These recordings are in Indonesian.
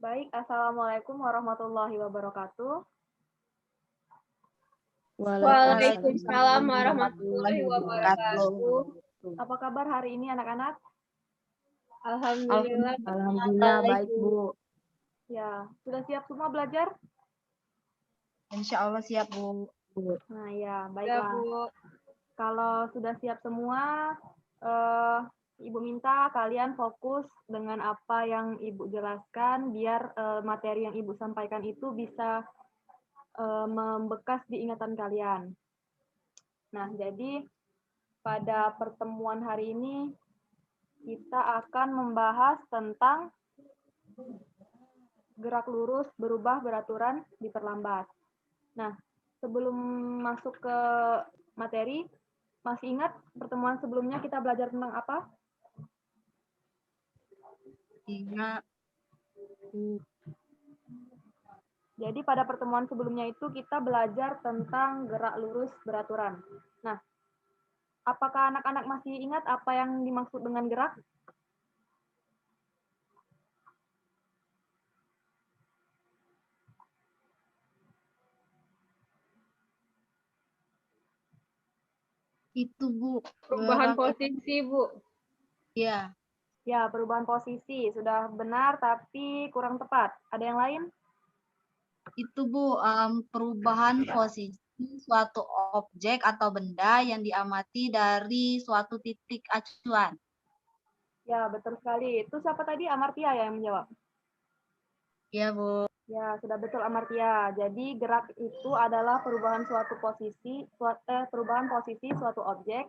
Baik, Assalamualaikum warahmatullahi wabarakatuh. Waalaikumsalam warahmatullahi wabarakatuh. Apa kabar hari ini anak-anak? Alhamdulillah. Alhamdulillah baik, Bu. Ya, sudah siap semua belajar? Insya Allah siap, Bu. Nah ya, Ya, baiklah. Bu. Kalau sudah siap semua, Ibu minta kalian fokus dengan apa yang Ibu jelaskan, biar materi yang Ibu sampaikan itu bisa membekas di ingatan kalian. Nah, jadi pada pertemuan hari ini kita akan membahas tentang gerak lurus berubah beraturan diperlambat. Nah, sebelum masuk ke materi, masih ingat pertemuan sebelumnya kita belajar tentang apa? Ingat. Jadi pada pertemuan sebelumnya itu kita belajar tentang gerak lurus beraturan. Nah, apakah anak-anak masih ingat apa yang dimaksud dengan gerak? Itu, Bu. Perubahan posisi, Bu. Iya. Ya, perubahan posisi. Sudah benar, tapi kurang tepat. Ada yang lain? Itu, Bu, perubahan posisi suatu objek atau benda yang diamati dari suatu titik acuan. Ya, betul sekali. Itu siapa tadi? Amartya ya yang menjawab? Iya, Bu. Ya, sudah betul Amartya. Jadi gerak itu adalah perubahan posisi suatu objek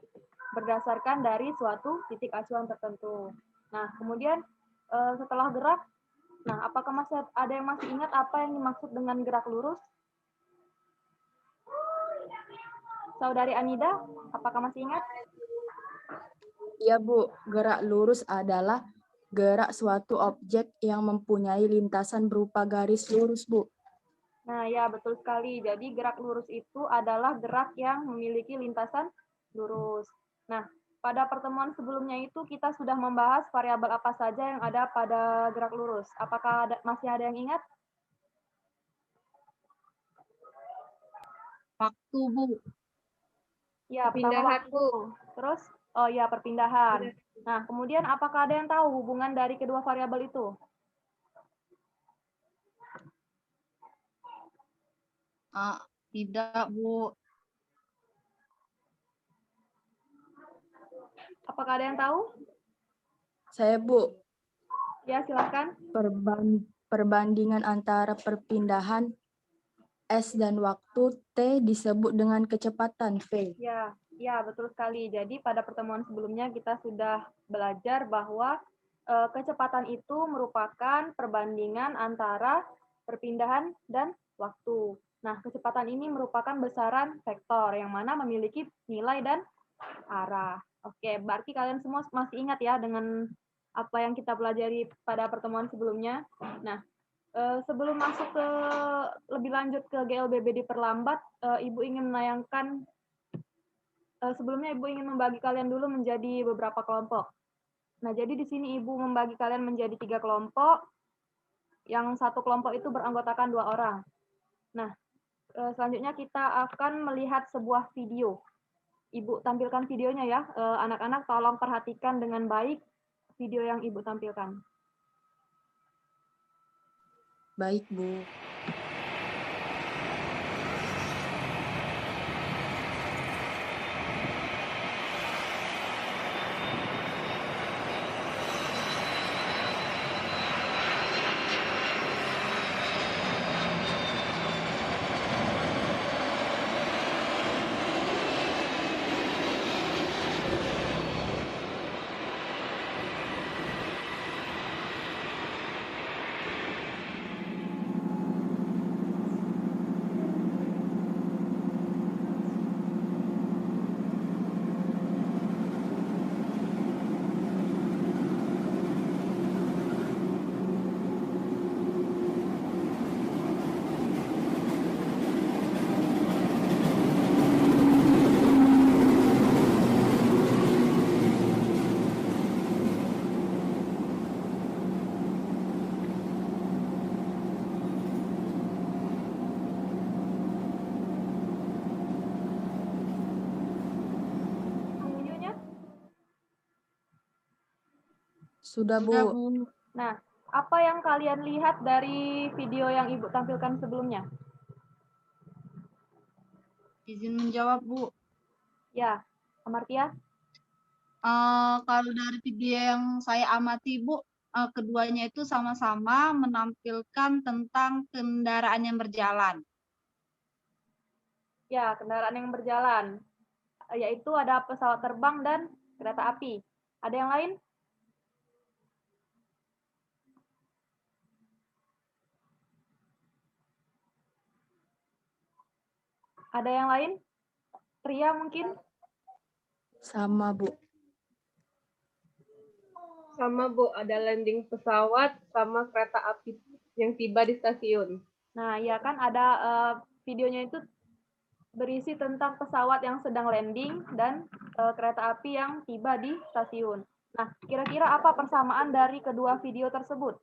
berdasarkan dari suatu titik acuan tertentu. Nah, kemudian setelah gerak, nah apakah masih ada yang masih ingat apa yang dimaksud dengan gerak lurus? Saudari Anida, apakah masih ingat? Iya, Bu. Gerak lurus adalah gerak suatu objek yang mempunyai lintasan berupa garis lurus, Bu. Nah, ya betul sekali. Jadi gerak lurus itu adalah gerak yang memiliki lintasan lurus. Nah, pada pertemuan sebelumnya itu kita sudah membahas variabel apa saja yang ada pada gerak lurus. Apakah masih ada yang ingat? Waktu, Bu. Ya, Perpindahan, pertama waktu. Terus, oh ya perpindahan. Nah, kemudian apakah ada yang tahu hubungan dari kedua variabel itu? Tidak, Bu. Apakah ada yang tahu? Saya, Bu. Ya, silakan. Perbandingan antara perpindahan S dan waktu T disebut dengan kecepatan V. Ya, betul sekali. Jadi pada pertemuan sebelumnya kita sudah belajar bahwa kecepatan itu merupakan perbandingan antara perpindahan dan waktu. Nah, kecepatan ini merupakan besaran vektor yang mana memiliki nilai dan arah. Oke, berarti kalian semua masih ingat ya dengan apa yang kita pelajari pada pertemuan sebelumnya. Nah, sebelum masuk ke lebih lanjut ke GLBB diperlambat, Ibu ingin menayangkan sebelumnya Ibu ingin membagi kalian dulu menjadi beberapa kelompok. Nah, jadi di sini Ibu membagi kalian menjadi 3 kelompok. Yang satu kelompok itu beranggotakan 2 orang. Nah, selanjutnya kita akan melihat sebuah video. Ibu tampilkan videonya ya. Anak-anak tolong perhatikan dengan baik video yang Ibu tampilkan. Baik, Bu. Sudah, Sudah, Bu. Bu. Nah, apa yang kalian lihat dari video yang Ibu tampilkan sebelumnya? Izin menjawab, Bu. Ya, Amartya? Kalau dari video yang saya amati, Bu, keduanya itu sama-sama menampilkan tentang kendaraan yang berjalan. Ya, kendaraan yang berjalan, yaitu ada pesawat terbang dan kereta api. Ada yang lain? Ada yang lain? Ria mungkin? Sama, Bu. Sama Bu, ada landing pesawat sama kereta api yang tiba di stasiun. Nah, ya kan ada videonya itu berisi tentang pesawat yang sedang landing dan kereta api yang tiba di stasiun. Nah, kira-kira apa persamaan dari kedua video tersebut?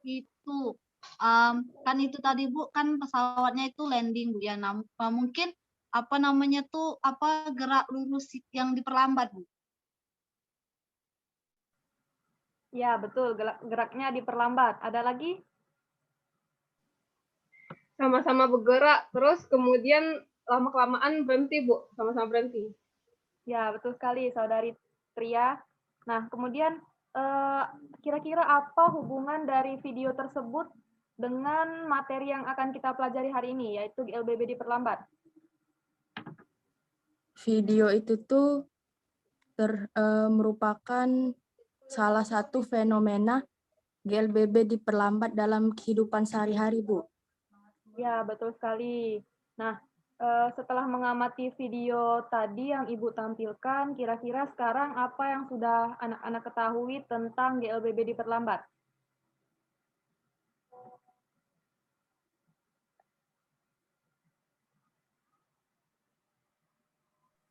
Itu kan itu tadi, Bu, kan pesawatnya itu landing, Bu, ya. Mungkin apa namanya tuh gerak lurus yang diperlambat, Bu. Ya, betul. Geraknya diperlambat. Ada lagi? Sama-sama bergerak, terus kemudian lama-kelamaan berhenti, Bu. Sama-sama berhenti. Ya, betul sekali, Saudari Tria. Nah, kemudian kira-kira apa hubungan dari video tersebut dengan materi yang akan kita pelajari hari ini, yaitu GLBB diperlambat? Video itu tuh merupakan salah satu fenomena GLBB diperlambat dalam kehidupan sehari-hari, Bu. Ya, betul sekali. Nah, setelah mengamati video tadi yang Ibu tampilkan, kira-kira sekarang apa yang sudah anak-anak ketahui tentang GLBB diperlambat?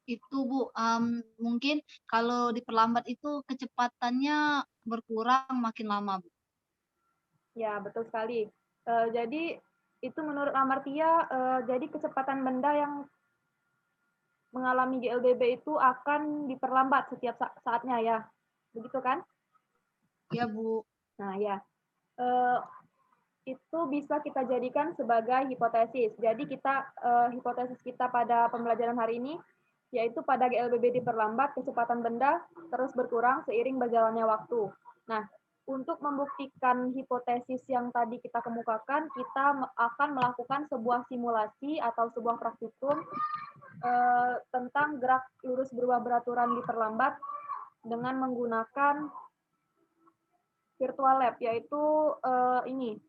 Itu, Bu, mungkin kalau diperlambat itu kecepatannya berkurang makin lama, Bu. Ya, betul sekali. Jadi, itu menurut Amartya, jadi kecepatan benda yang mengalami GLBB itu akan diperlambat setiap saatnya ya. Begitu kan? Ya, Bu. Nah, ya. Itu bisa kita jadikan sebagai hipotesis. Jadi hipotesis kita pada pembelajaran hari ini yaitu pada GLBB diperlambat, kecepatan benda terus berkurang seiring berjalannya waktu. Nah, untuk membuktikan hipotesis yang tadi kita kemukakan, kita akan melakukan sebuah simulasi atau sebuah praktikum tentang gerak lurus berubah beraturan diperlambat dengan menggunakan virtual lab, yaitu ini,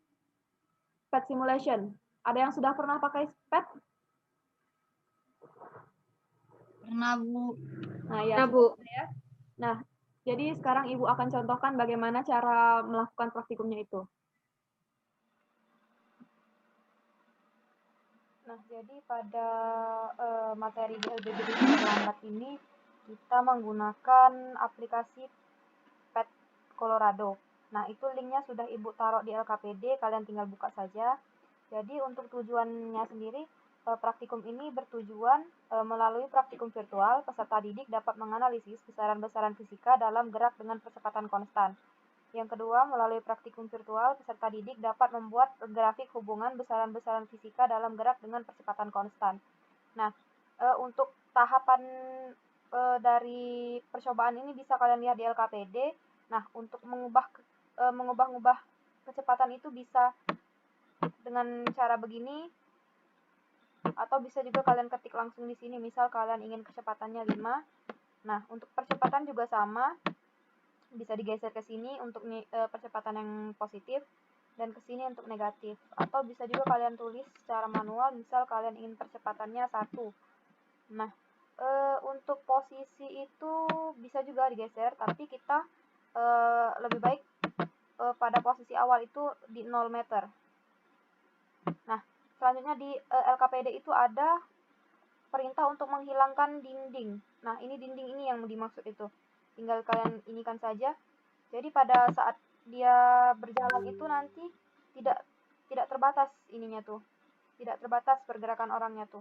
PET simulation. Ada yang sudah pernah pakai PET? Pernah, Bu. Nah, ya, Bu. Nah, jadi sekarang Ibu akan contohkan bagaimana cara melakukan praktikumnya itu. Nah, jadi pada materi GLBB diperlambat ini kita menggunakan aplikasi PET Colorado. Nah, itu linknya sudah Ibu taruh di LKPD, kalian tinggal buka saja. Jadi untuk tujuannya sendiri, praktikum ini bertujuan melalui praktikum virtual, peserta didik dapat menganalisis besaran-besaran fisika dalam gerak dengan percepatan konstan. Yang kedua, melalui praktikum virtual, peserta didik dapat membuat grafik hubungan besaran-besaran fisika dalam gerak dengan percepatan konstan. Nah, untuk tahapan dari percobaan ini bisa kalian lihat di LKPD. Nah, untuk mengubah-ubah kecepatan itu bisa dengan cara begini, atau bisa juga kalian ketik langsung di sini. Misal kalian ingin kecepatannya 5. Nah, untuk percepatan juga sama. Bisa digeser ke sini untuk percepatan yang positif dan ke sini untuk negatif. Atau bisa juga kalian tulis secara manual, misal kalian ingin percepatannya 1. Nah, untuk posisi itu bisa juga digeser, tapi kita lebih baik pada posisi awal itu di 0 meter. Nah, selanjutnya di LKPD itu ada perintah untuk menghilangkan dinding. Nah, ini dinding ini yang dimaksud itu. Tinggal kalian inikan saja. Jadi pada saat dia berjalan itu nanti tidak terbatas ininya tuh. Tidak terbatas pergerakan orangnya tuh.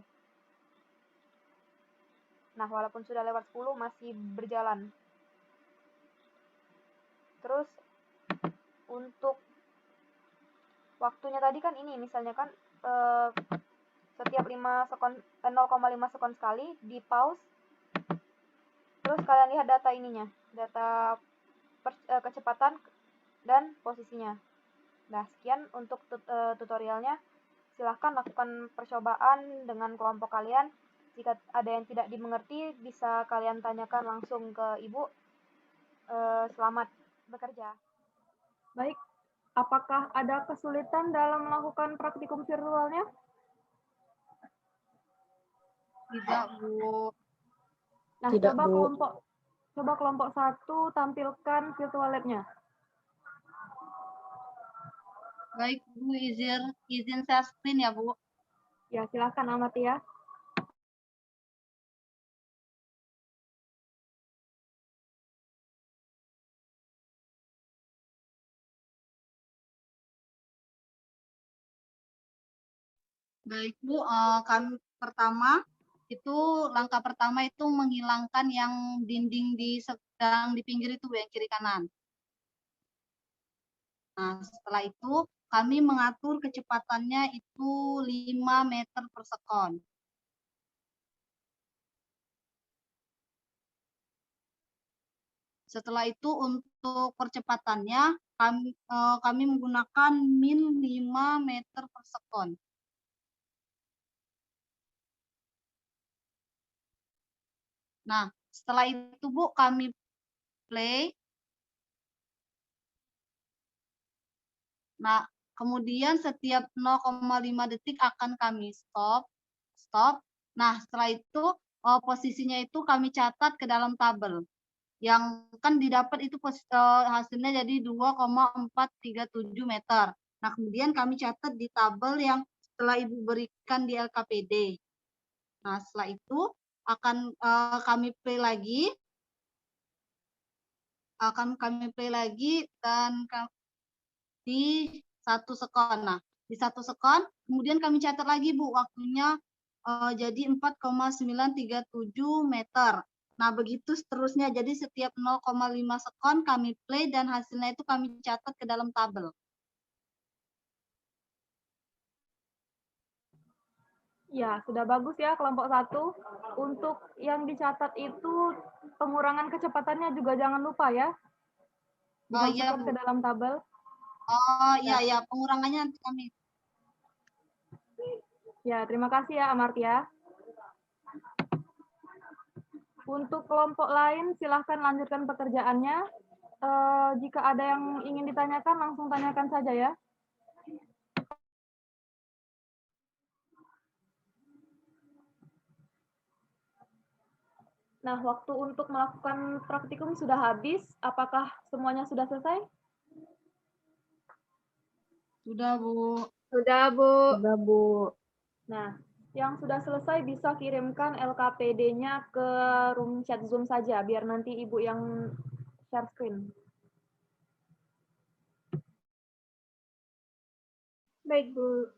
Nah, walaupun sudah lewat 10 masih berjalan. Terus untuk waktunya tadi kan ini misalnya kan setiap 0,5 sekon sekali di pause. Terus kalian lihat data ininya, data kecepatan dan posisinya. Nah, sekian untuk tutorialnya. Silahkan lakukan percobaan dengan kelompok kalian. Jika ada yang tidak dimengerti, bisa kalian tanyakan langsung ke Ibu. Selamat bekerja. Baik, apakah ada kesulitan dalam melakukan praktikum virtualnya? Tidak, Bu. Nah, Tidak, coba Bu. kelompok 1 tampilkan virtual lab-nya. Baik, Bu, izin share screen ya, Bu. Ya, silahkan amati ya. Baik, Bu, kami langkah pertama itu menghilangkan yang dinding sedang di pinggir itu, Bu, yang kiri kanan. Nah, setelah itu kami mengatur kecepatannya itu 5 meter per sekon. Setelah itu untuk percepatannya kami menggunakan min 5 meter per sekon. Nah, setelah itu Bu, kami play. Nah, kemudian setiap 0,5 detik akan kami stop. Nah, setelah itu posisinya itu kami catat ke dalam tabel. Yang kan didapat itu hasilnya jadi 2,437 meter. Nah, kemudian kami catat di tabel yang setelah Ibu berikan di LKPD. Nah, setelah itu akan kami play lagi. Dan di 1 sekon. Nah, di 1 sekon, kemudian kami catat lagi, Bu, waktunya jadi 4,937 meter. Nah, begitu seterusnya. Jadi setiap 0,5 sekon kami play dan hasilnya itu kami catat ke dalam tabel. Ya, sudah bagus ya kelompok 1. Untuk yang dicatat itu pengurangan kecepatannya juga jangan lupa ya. Iya, Dimasukkan Bu. ke dalam tabel. Oh, iya, pengurangannya nanti kami. Ya, terima kasih ya Amartya. Untuk kelompok lain, silahkan lanjutkan pekerjaannya. Jika ada yang ingin ditanyakan, langsung tanyakan saja ya. Nah, waktu untuk melakukan praktikum sudah habis. Apakah semuanya sudah selesai? Sudah, Bu. Sudah, Bu. Sudah, Bu. Nah, yang sudah selesai bisa kirimkan LKPD-nya ke room chat Zoom saja, biar nanti Ibu yang share screen. Baik, Bu.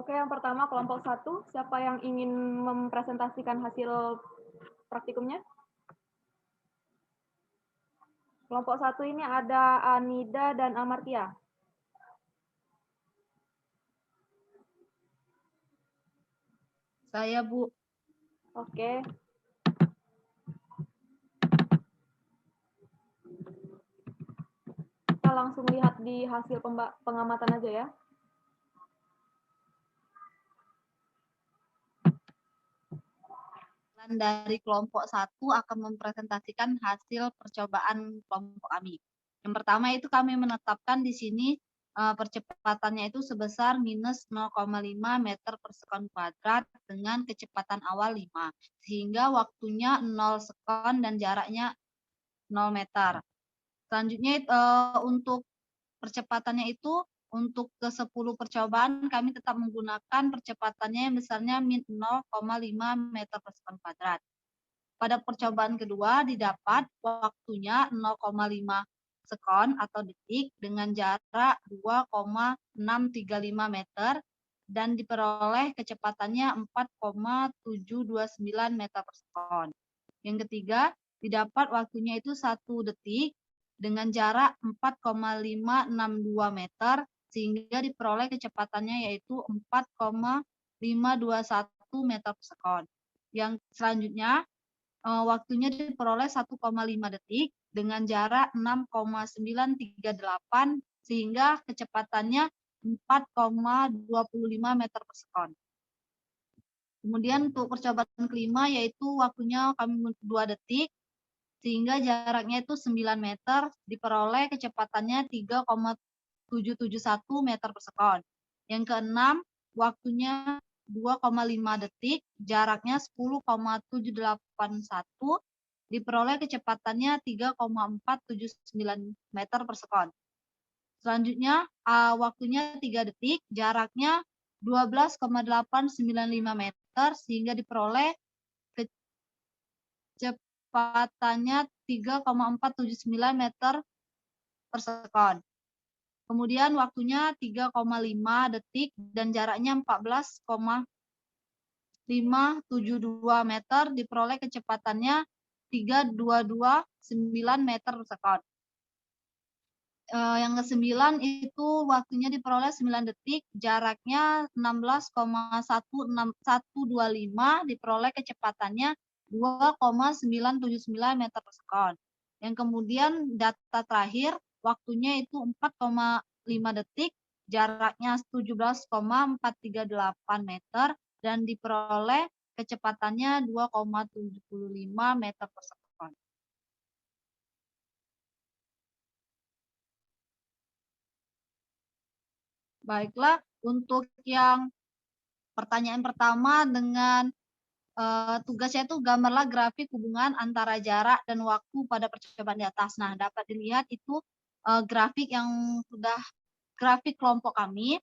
Oke, yang pertama kelompok 1, siapa yang ingin mempresentasikan hasil praktikumnya? Kelompok 1 ini ada Anida dan Amartya. Saya, Bu. Oke. Kita langsung lihat di hasil pengamatan aja ya. Dan dari kelompok 1 akan mempresentasikan hasil percobaan kelompok kami. Yang pertama itu kami menetapkan di sini percepatannya itu sebesar minus 0,5 meter per sekon kuadrat dengan kecepatan awal 5. Sehingga waktunya 0 sekon dan jaraknya 0 meter. Selanjutnya untuk percepatannya itu untuk ke 10 percobaan kami tetap menggunakan percepatannya yang besarnya min 0,5 meter per sekon kuadrat. Pada percobaan kedua didapat waktunya 0,5 sekon atau detik dengan jarak 2,635 meter dan diperoleh kecepatannya 4,729 meter per sekon. Yang ketiga, didapat waktunya itu 1 detik dengan jarak 4,562 meter sehingga diperoleh kecepatannya yaitu 4,521 meter per sekon. Yang selanjutnya waktunya diperoleh 1,5 detik dengan jarak 6,938 sehingga kecepatannya 4,25 meter per sekon. Kemudian untuk percobaan kelima yaitu waktunya kami 2 detik sehingga jaraknya itu 9 meter, diperoleh kecepatannya 3,771 meter per sekon. Yang keenam, waktunya 2,5 detik, jaraknya 10,781, diperoleh kecepatannya 3,479 meter per sekon. Selanjutnya, waktunya 3 detik, jaraknya 12,895 meter, sehingga diperoleh kecepatannya 3,479 meter per sekon. Kemudian waktunya 3,5 detik dan jaraknya 14,572 meter, diperoleh kecepatannya 3,229 meter per sekon. Yang ke-9 itu waktunya diperoleh 9 detik, jaraknya 16,125, diperoleh kecepatannya 2,979 meter per sekon. Yang kemudian data terakhir, waktunya itu 4,5 detik, jaraknya 17,438 meter, dan diperoleh kecepatannya 2,75 meter per sekon. Baiklah, untuk yang pertanyaan pertama dengan tugasnya itu gambarlah grafik hubungan antara jarak dan waktu pada percobaan di atas. Nah, dapat dilihat itu grafik yang sudah grafik kelompok kami.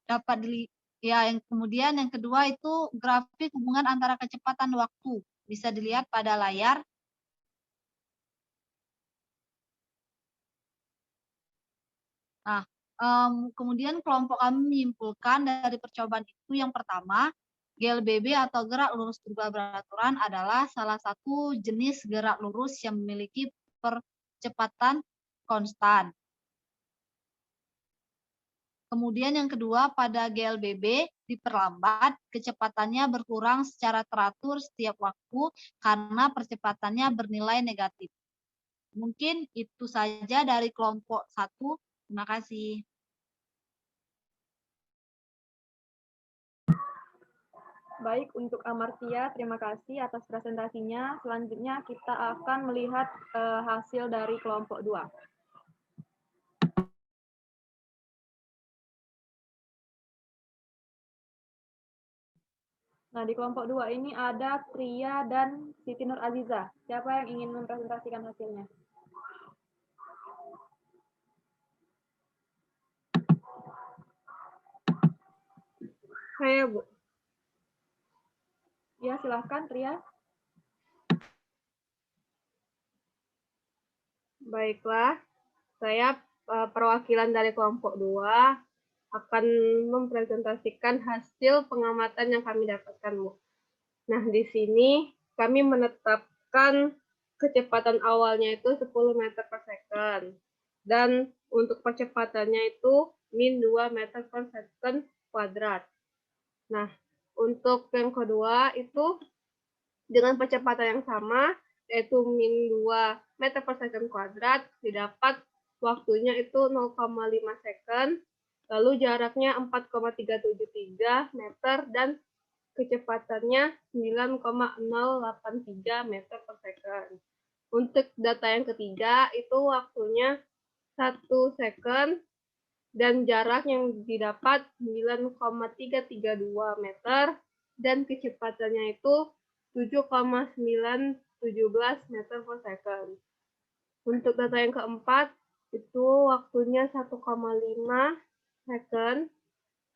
Dapat dilihat ya, yang kemudian yang kedua itu grafik hubungan antara kecepatan waktu. Bisa dilihat pada layar. Nah, kemudian kelompok kami menyimpulkan dari percobaan itu yang pertama, GLBB atau gerak lurus berubah beraturan adalah salah satu jenis gerak lurus yang memiliki percepatan konstan. Kemudian yang kedua, pada GLBB diperlambat, kecepatannya berkurang secara teratur setiap waktu karena percepatannya bernilai negatif. Mungkin itu saja dari kelompok 1. Terima kasih. Baik, untuk Amartya, terima kasih atas presentasinya. Selanjutnya kita akan melihat hasil dari kelompok 2. Nah, di kelompok 2 ini ada Tria dan Siti Nur Aziza. Siapa yang ingin mempresentasikan hasilnya? Saya, Bu. Ya, silahkan Tria. Baiklah, saya perwakilan dari kelompok 2 akan mempresentasikan hasil pengamatan yang kami dapatkan, Bu. Nah, di sini kami menetapkan kecepatan awalnya itu 10 meter per second. Dan untuk percepatannya itu min 2 meter per second kuadrat. Nah, untuk yang kedua itu dengan percepatan yang sama, yaitu min 2 meter per second kuadrat, didapat waktunya itu 0,5 second, lalu jaraknya 4,373 meter, dan kecepatannya 9,083 meter per second. Untuk data yang ketiga, itu waktunya 1 second dan jarak yang didapat 9,332 meter dan kecepatannya itu 7,917 meter per second. Untuk data yang keempat, itu waktunya 1,5 second,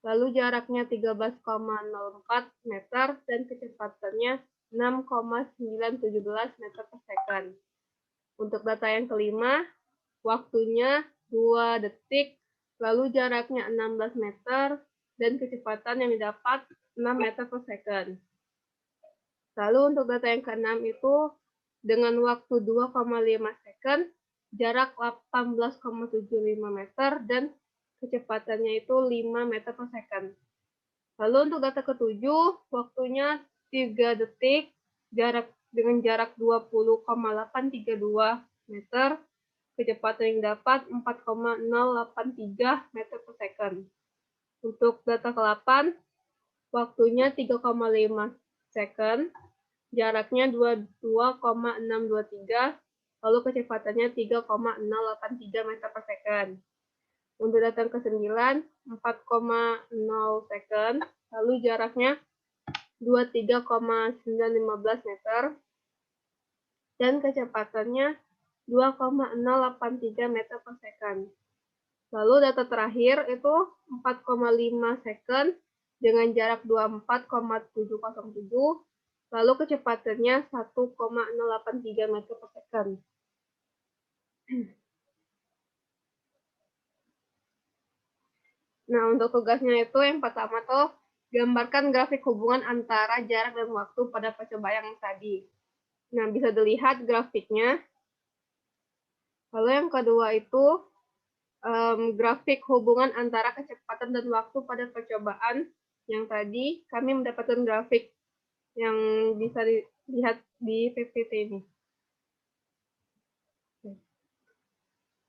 lalu jaraknya 13,04 meter dan kecepatannya 6,917 meter per second. Untuk data yang kelima, waktunya 2 detik, lalu jaraknya 16 meter dan kecepatan yang didapat 6 meter per second. Lalu untuk data yang keenam itu dengan waktu 2,5 second, jarak 18,75 meter dan kecepatannya itu 5 meter per second. Lalu untuk data ketujuh, waktunya 3 detik, dengan jarak 20,832 meter, kecepatan yang dapat 4,083 meter per second. Untuk data ke-8, waktunya 3,5 second, jaraknya 22,623, lalu kecepatannya 3,083 meter per second. Untuk data ke-9, 4,0 second, lalu jaraknya 23,915 meter, dan kecepatannya 2,083 meter per second. Lalu data terakhir itu 4,5 second dengan jarak 24,707, lalu kecepatannya 1,083 meter per second. Nah, untuk tugasnya itu yang pertama tuh gambarkan grafik hubungan antara jarak dan waktu pada percobaan yang tadi. Nah, bisa dilihat grafiknya. Lalu yang kedua itu grafik hubungan antara kecepatan dan waktu pada percobaan yang tadi. Kami mendapatkan grafik yang bisa dilihat di PPT ini.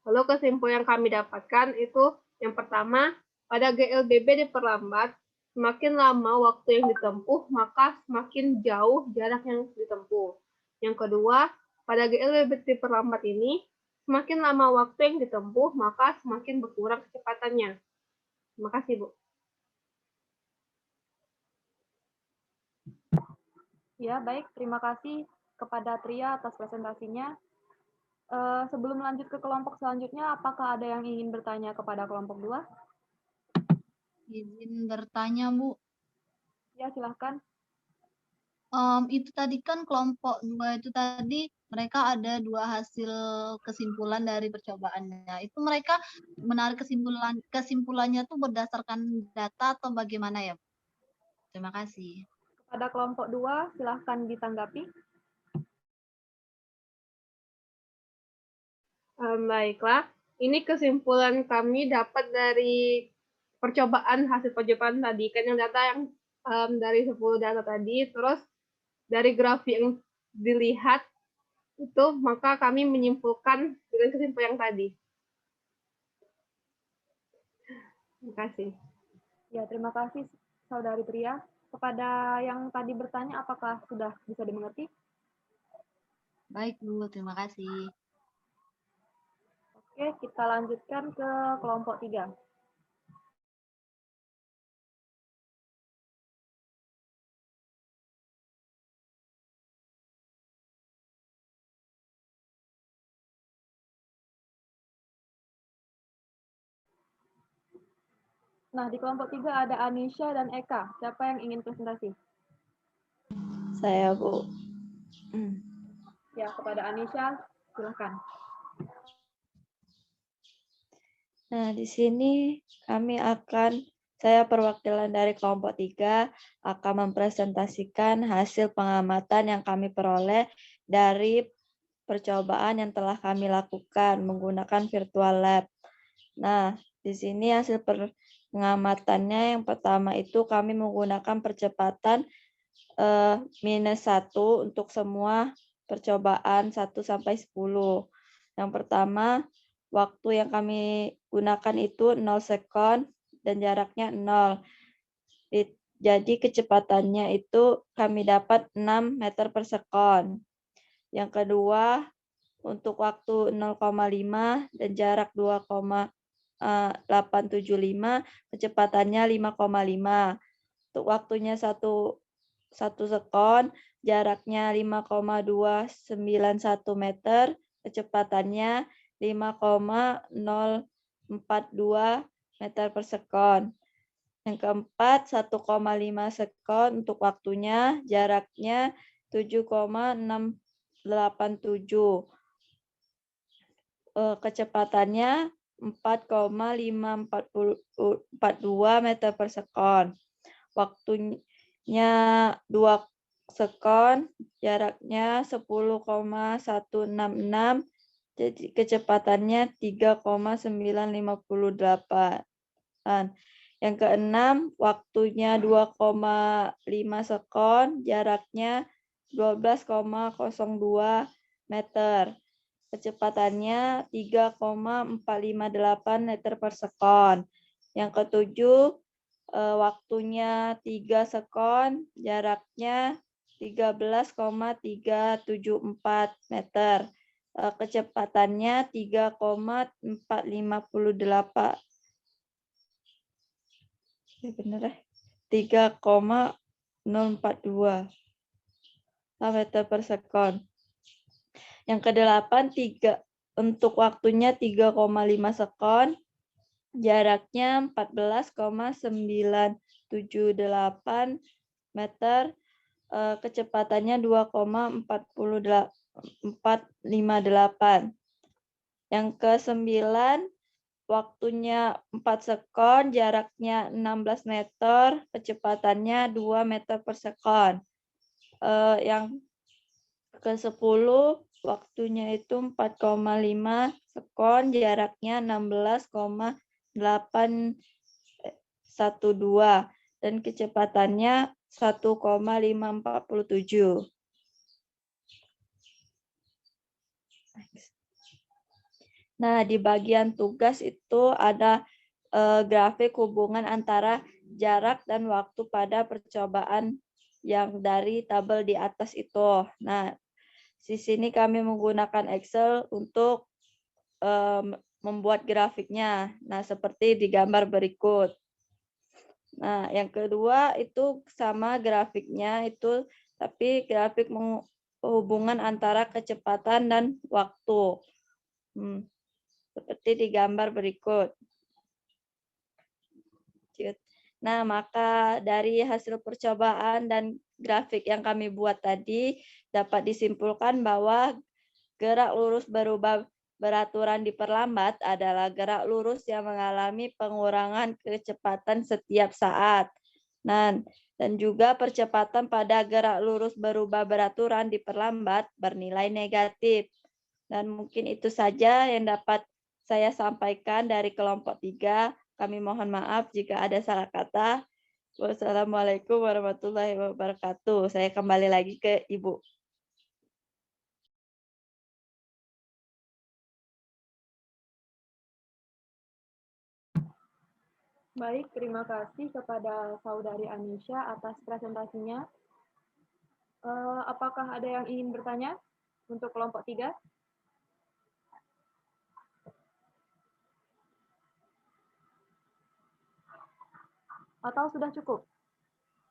Lalu kesimpulan yang kami dapatkan itu yang pertama, pada GLBB diperlambat, semakin lama waktu yang ditempuh, maka semakin jauh jarak yang ditempuh. Yang kedua, pada GLBB diperlambat ini, semakin lama waktu yang ditempuh, maka semakin berkurang kecepatannya. Terima kasih, Bu. Ya, baik. Terima kasih kepada Tria atas presentasinya. Sebelum lanjut ke kelompok selanjutnya, apakah ada yang ingin bertanya kepada kelompok 2? Izin bertanya, Bu. Ya, silahkan. Itu tadi kan kelompok 2 itu tadi mereka ada 2 hasil kesimpulan dari percobaannya. Itu mereka menarik kesimpulannya tuh berdasarkan data atau bagaimana ya? Terima kasih. Kepada kelompok 2, silahkan ditanggapi. Baiklah, ini kesimpulan kami dapat dari hasil percobaan tadi. Kan yang data yang dari 10 data tadi, terus dari grafik yang dilihat itu, maka kami menyimpulkan dengan kesimpulan yang tadi. Terima kasih. Ya, terima kasih Saudari Tria. Kepada yang tadi bertanya, apakah sudah bisa dimengerti? Baik, Bu. Terima kasih. Oke, kita lanjutkan ke kelompok 3. Nah, di kelompok 3 ada Anisha dan Eka. Siapa yang ingin presentasi? Saya, Bu. Ya, kepada Anisha, silahkan. Nah, di sini saya perwakilan dari kelompok 3 akan mempresentasikan hasil pengamatan yang kami peroleh dari percobaan yang telah kami lakukan menggunakan virtual lab. Nah, di sini hasil pengamatannya yang pertama itu kami menggunakan percepatan -1 untuk semua percobaan 1 sampai 10. Yang pertama, waktu yang kami gunakan itu 0 second dan jaraknya 0. Jadi kecepatannya itu kami dapat 6 meter per sekon. Yang kedua, untuk waktu 0,5 dan jarak 2,875, kecepatannya 5,5. Untuk waktunya 1 sekon, jaraknya 5,291 meter, kecepatannya 5,042 meter per sekon. Yang keempat, 1,5 sekon untuk waktunya, jaraknya 7,687. Kecepatannya 4,542 meter per sekon. Waktunya 2 sekon, jaraknya 10,166, jadi kecepatannya 3,958. Yang keenam, waktunya 2,5 sekon, jaraknya 12,02 meter. Kecepatannya 3,458 meter per sekon. Yang ketujuh, waktunya 3 sekon, jaraknya 13,374 meter. Kecepatannya 3,458. Benar ya? 3,042 meter per sekon. Yang kedelapan, untuk waktunya 3,5 sekon, jaraknya 14,978 meter, kecepatannya 2,458. Yang ke-9, waktunya 4 sekon, jaraknya 16 meter, kecepatannya 2 meter per sekon. Yang ke-10, waktunya itu 4,5 sekon, jaraknya 16,812 dan kecepatannya 1,547. Nah, di bagian tugas itu ada grafik hubungan antara jarak dan waktu pada percobaan yang dari tabel di atas itu. Nah, di sini kami menggunakan Excel untuk membuat grafiknya. Nah, seperti di gambar berikut. Nah, yang kedua itu sama grafiknya itu, tapi grafik hubungan antara kecepatan dan waktu. Seperti di gambar berikut. Nah, maka dari hasil percobaan dan grafik yang kami buat tadi, dapat disimpulkan bahwa gerak lurus berubah beraturan diperlambat adalah gerak lurus yang mengalami pengurangan kecepatan setiap saat. Dan juga percepatan pada gerak lurus berubah beraturan diperlambat bernilai negatif. Dan mungkin itu saja yang dapat saya sampaikan dari kelompok 3. Kami mohon maaf jika ada salah kata. Wassalamualaikum warahmatullahi wabarakatuh. Saya kembali lagi ke Ibu. Baik, terima kasih kepada Saudari Anisha atas presentasinya. Apakah ada yang ingin bertanya untuk kelompok 3? Atau sudah cukup?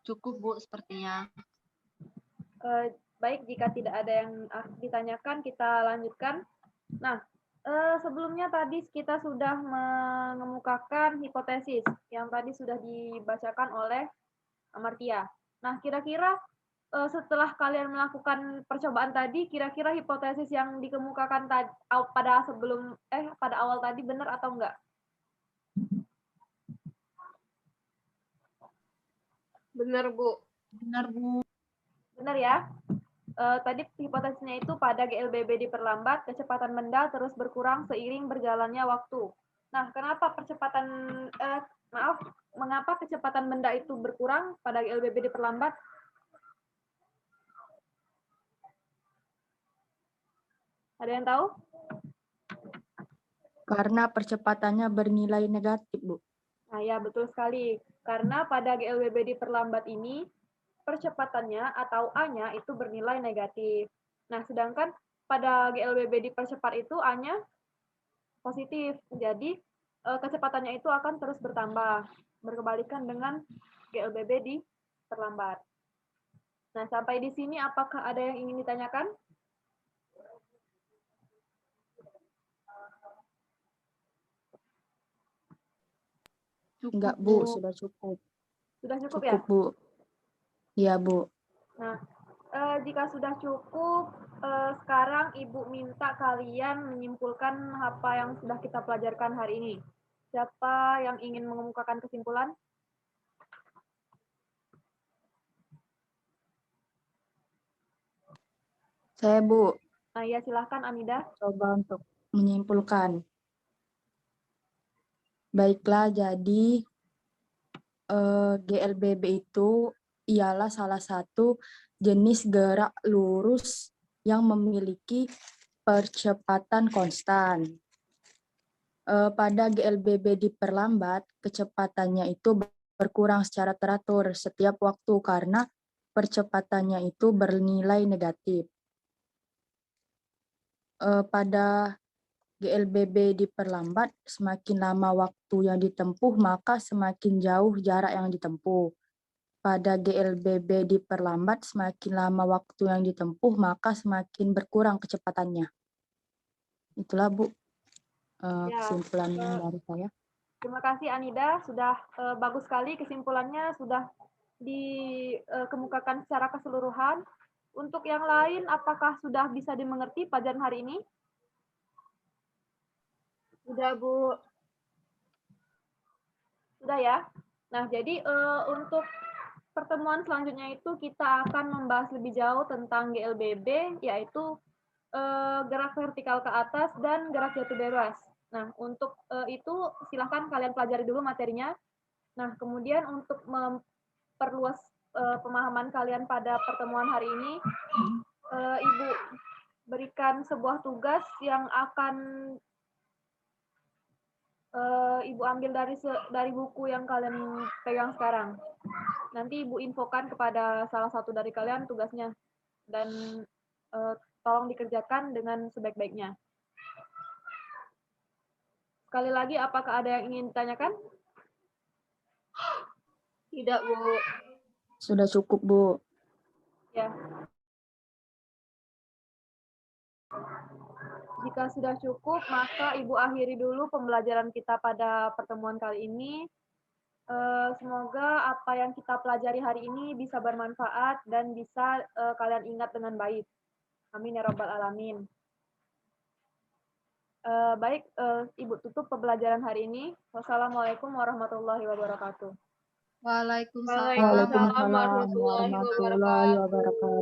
Cukup, Bu, sepertinya. Baik, jika tidak ada yang ditanyakan, kita lanjutkan. Nah, sebelumnya tadi kita sudah mengemukakan hipotesis yang tadi sudah dibacakan oleh Amartya. Nah, kira-kira setelah kalian melakukan percobaan tadi, kira-kira hipotesis yang dikemukakan pada awal tadi benar atau enggak? Benar, Bu. Benar, Bu. Benar ya? Tadi hipotesisnya itu pada GLBB diperlambat, kecepatan benda terus berkurang seiring berjalannya waktu. Nah, mengapa kecepatan benda itu berkurang pada GLBB diperlambat? Ada yang tahu? Karena percepatannya bernilai negatif, Bu. Nah, ya betul sekali. Karena pada GLBB diperlambat ini, percepatannya atau A-nya itu bernilai negatif. Nah, sedangkan pada GLBB dipercepat itu A-nya positif. Jadi, kecepatannya itu akan terus bertambah, berkebalikan dengan GLBB diperlambat. Nah, sampai di sini apakah ada yang ingin ditanyakan? Enggak, Bu, sudah cukup. Sudah cukup ya? Cukup, Bu. Iya, Bu. Nah, jika sudah cukup, sekarang Ibu minta kalian menyimpulkan apa yang sudah kita pelajarkan hari ini. Siapa yang ingin mengemukakan kesimpulan? Saya, Bu, Nah, ya silahkan Amida. coba untuk menyimpulkan. Baiklah, jadi GLBB itu ialah salah satu jenis gerak lurus yang memiliki percepatan konstan. Pada GLBB diperlambat, kecepatannya itu berkurang secara teratur setiap waktu karena percepatannya itu bernilai negatif. Pada GLBB diperlambat, semakin lama waktu yang ditempuh, maka semakin jauh jarak yang ditempuh. Pada GLBB diperlambat, semakin lama waktu yang ditempuh, maka semakin berkurang kecepatannya. Itulah, Bu, kesimpulan dari saya. Terima kasih Anida, sudah bagus sekali kesimpulannya, sudah dikemukakan secara keseluruhan. Untuk yang lain, apakah sudah bisa dimengerti pelajaran hari ini? Sudah, Bu. Sudah ya? Nah, jadi untuk pertemuan selanjutnya itu kita akan membahas lebih jauh tentang GLBB, yaitu gerak vertikal ke atas dan gerak jatuh bebas. Nah, untuk itu silahkan kalian pelajari dulu materinya. Nah, kemudian untuk memperluas pemahaman kalian pada pertemuan hari ini, Ibu berikan sebuah tugas yang akan Ibu ambil dari buku yang kalian pegang sekarang. Nanti Ibu infokan kepada salah satu dari kalian tugasnya dan tolong dikerjakan dengan sebaik-baiknya. Sekali lagi, apakah ada yang ingin ditanyakan? Tidak, Bu. Sudah cukup, Bu. Ya. Jika sudah cukup, maka Ibu akhiri dulu pembelajaran kita pada pertemuan kali ini. Semoga apa yang kita pelajari hari ini bisa bermanfaat dan bisa kalian ingat dengan baik. Amin ya Rabbal Alamin. Baik, Ibu tutup pembelajaran hari ini. Wassalamualaikum warahmatullahi wabarakatuh. Waalaikumsalam Waalaikumsalam warahmatullahi warahmatullahi wabarakatuh.